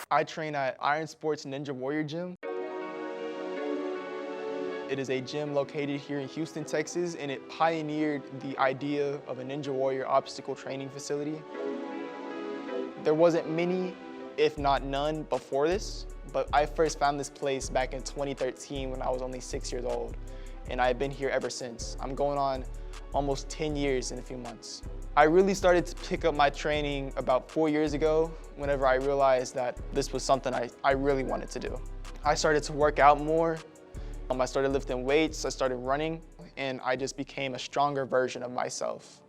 I train at Iron Sports Ninja Warrior Gym. It is a gym located here in Houston, Texas, and it pioneered the idea of a Ninja Warrior obstacle training facility. There wasn't many, if not none, before this, but I first found this place back in 2013 when I was only 6 years old, and I've been here ever since. I'm going on almost 10 years in a few months. I really started to pick up my training about 4 years ago whenever I realized that this was something I really wanted to do. I started to work out more. I started lifting weights, I started running, and I just became a stronger version of myself.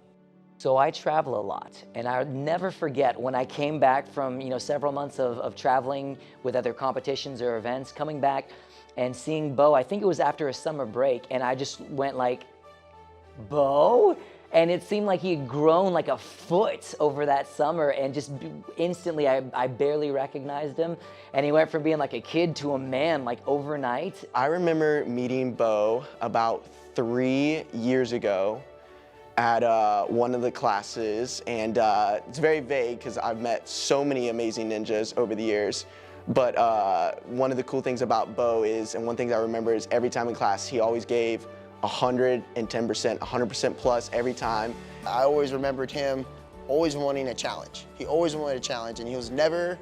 So I travel a lot, and I'll never forget when I came back from several months of traveling with other competitions or events, coming back and seeing Beau. I think it was after a summer break, and I just went like, Beau? And it seemed like he had grown like a foot over that summer, and just instantly I barely recognized him. And he went from being like a kid to a man like overnight. I remember meeting Beau about 3 years ago at one of the classes, and it's very vague because I've met so many amazing ninjas over the years. But one of the cool things about Beau is, and one thing I remember is every time in class, he always gave 110%, 100% plus every time. I always remembered him always wanting a challenge. He always wanted a challenge, and he was never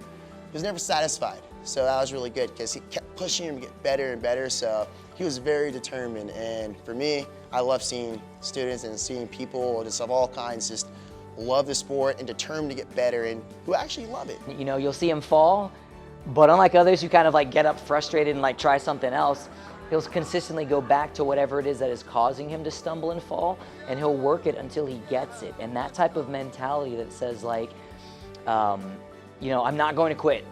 satisfied. So that was really good because he kept pushing him to get better and better. So he was very determined. And for me, I love seeing students and seeing people just of all kinds just love the sport and determined to get better and who actually love it. You'll see him fall, but unlike others who kind of like get up frustrated and like try something else, he'll consistently go back to whatever it is that is causing him to stumble and fall, and he'll work it until he gets it. And that type of mentality that says like, I'm not going to quit.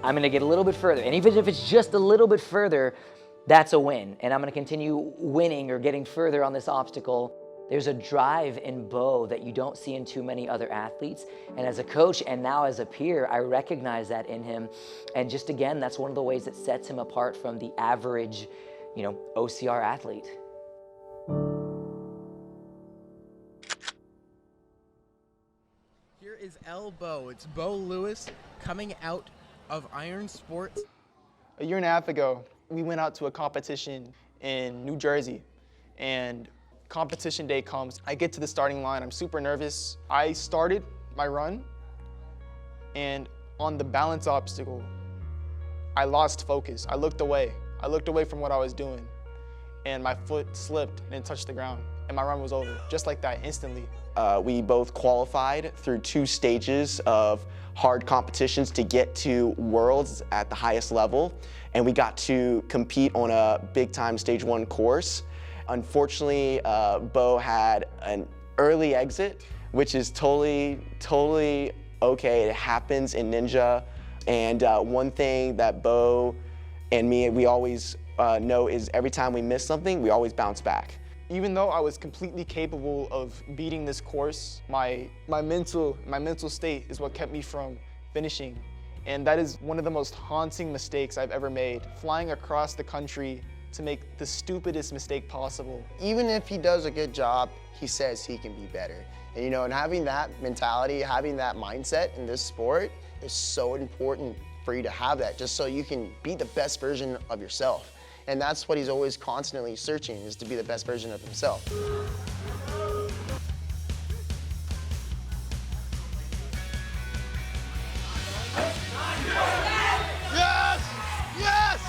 I'm going to get a little bit further. And even if it's just a little bit further, that's a win. And I'm going to continue winning or getting further on this obstacle. There's a drive in Beau that you don't see in too many other athletes. And as a coach and now as a peer, I recognize that in him. And just again, that's one of the ways that sets him apart from the average, OCR athlete. Here is Beau. It's Beau Lewis coming out of Iron Sports. A year and a half ago, we went out to a competition in New Jersey, and competition day comes. I get to the starting line, I'm super nervous. I started my run, and on the balance obstacle, I lost focus. I looked away from what I was doing, and my foot slipped and it touched the ground, and my run was over, just like that, instantly. We both qualified through 2 stages of hard competitions to get to Worlds at the highest level, and we got to compete on a big-time Stage 1 course. Unfortunately, Beau had an early exit, which is totally okay. It happens in Ninja, and one thing that Beau and me, we always know is every time we miss something, we always bounce back. Even though I was completely capable of beating this course, my mental state is what kept me from finishing. And that is one of the most haunting mistakes I've ever made, flying across the country to make the stupidest mistake possible. Even if he does a good job, he says he can be better. And and having that mentality, having that mindset in this sport is so important for you to have that, just so you can be the best version of yourself. And that's what he's always constantly searching, is to be the best version of himself. Yes! Yes!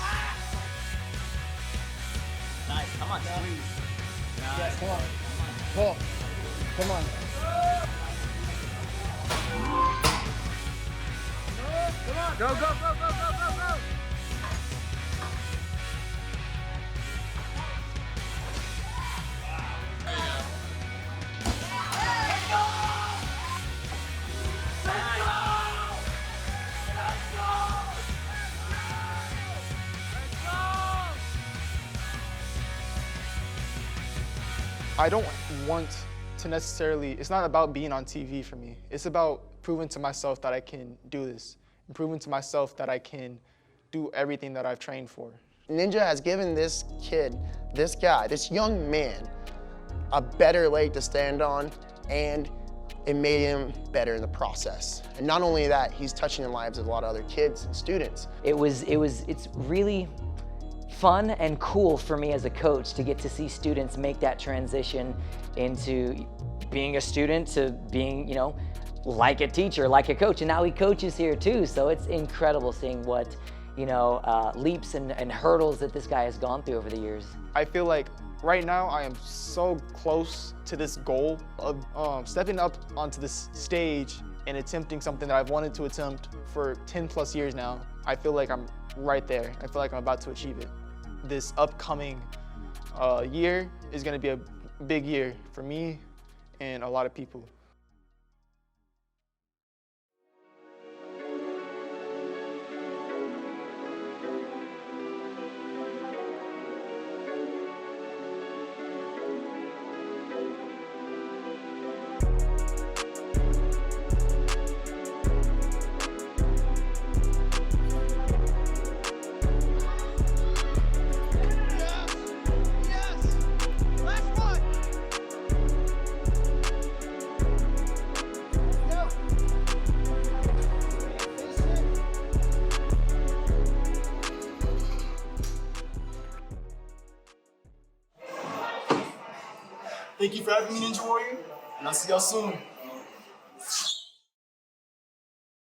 Nice, come on, squeeze. Yes, come on. Pull. Come on. Come on. Go, go, go, go, go, go, go. I don't want to necessarily, it's not about being on TV for me. It's about proving to myself that I can do this, and proving to myself that I can do everything that I've trained for. Ninja has given this kid, this guy, this young man, a better leg to stand on, and it made him better in the process. And not only that, he's touching the lives of a lot of other kids and students. It's really fun and cool for me as a coach to get to see students make that transition into being a student to being, you know, like a teacher, like a coach. And now he coaches here too. So it's incredible seeing what, you know, leaps and hurdles that this guy has gone through over the years. I feel like right now I am so close to this goal of stepping up onto this stage and attempting something that I've wanted to attempt for 10 plus years now. I feel like I'm right there. I feel like I'm about to achieve it. This upcoming year is going to be a big year for me and a lot of people. Thank you for having me, Ninja Warrior, and I'll see y'all soon.